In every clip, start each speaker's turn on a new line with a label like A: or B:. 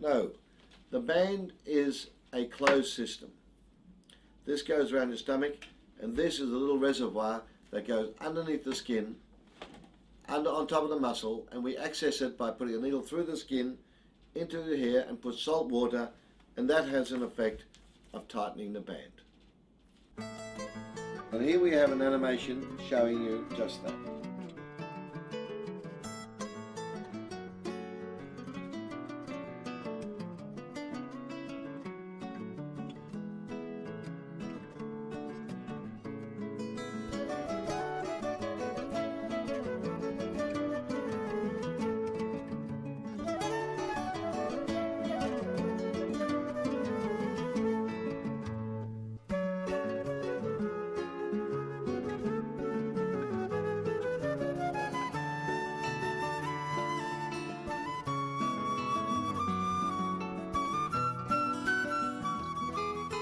A: No, the band is a closed system. This goes around your stomach, and this is a little reservoir that goes underneath the skin, on top of the muscle, and we access it by putting a needle through the skin into the hair and put salt water, and that has an effect of tightening the band. And here we have an animation showing you just that.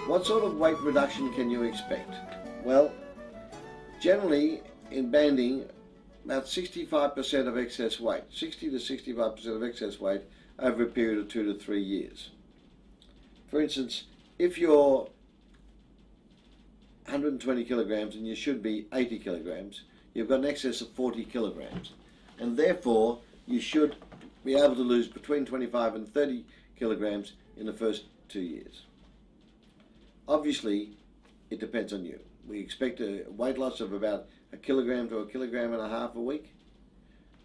A: What sort of weight reduction can you expect? Well, generally in banding, about 65% of excess weight, 60 to 65% of excess weight over a period of 2 to 3 years. For instance, if you're 120 kilograms and you should be 80 kilograms, you've got an excess of 40 kilograms. And therefore, you should be able to lose between 25 and 30 kilograms in the first 2 years. Obviously, it depends on you. We expect a weight loss of about 1 kilogram to 1.5 kilograms a week.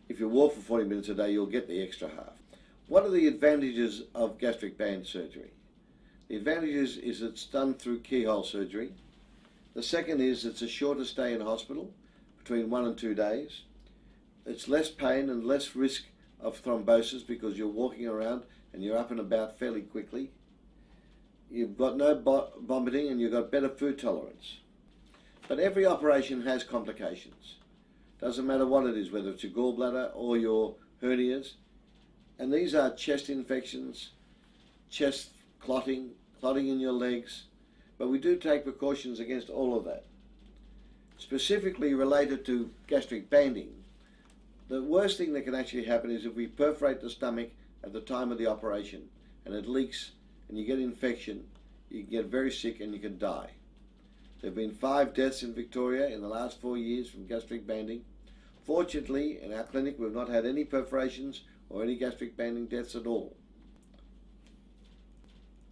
A: If you walk for 40 minutes a day, you'll get the extra half. What are the advantages of gastric band surgery? The advantages is it's done through keyhole surgery. The second is it's a shorter stay in hospital, between 1 and 2 days. It's less pain and less risk of thrombosis because you're walking around and you're up and about fairly quickly. You've got no vomiting and you've got better food tolerance. But every operation has complications. Doesn't matter what it is, whether it's your gallbladder or your hernias. And these are chest infections, chest clotting in your legs. But we do take precautions against all of that. Specifically related to gastric banding, the worst thing that can actually happen is if we perforate the stomach at the time of the operation and it leaks and you get infection, you can get very sick and you can die. There have been 5 deaths in Victoria in the last 4 years from gastric banding. Fortunately, in our clinic, we've not had any perforations or any gastric banding deaths at all.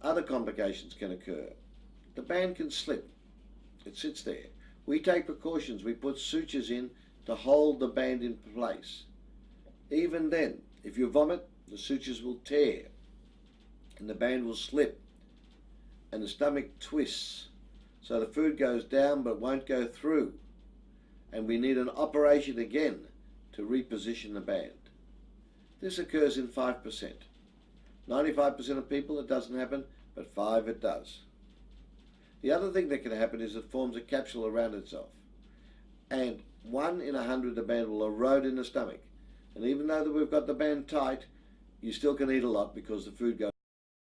A: Other complications can occur. The band can slip. It sits there. We take precautions. We put sutures in to hold the band in place. Even then, if you vomit, the sutures will tear and the band will slip and the stomach twists, so the food goes down but won't go through, and we need an operation again to reposition the band. This occurs in 5%. 95% of people it doesn't happen, but 5 it does. The other thing that can happen is it forms a capsule around itself, and 1 in 100 the band will erode in the stomach, and even though we've got the band tight, you still can eat a lot because the food goes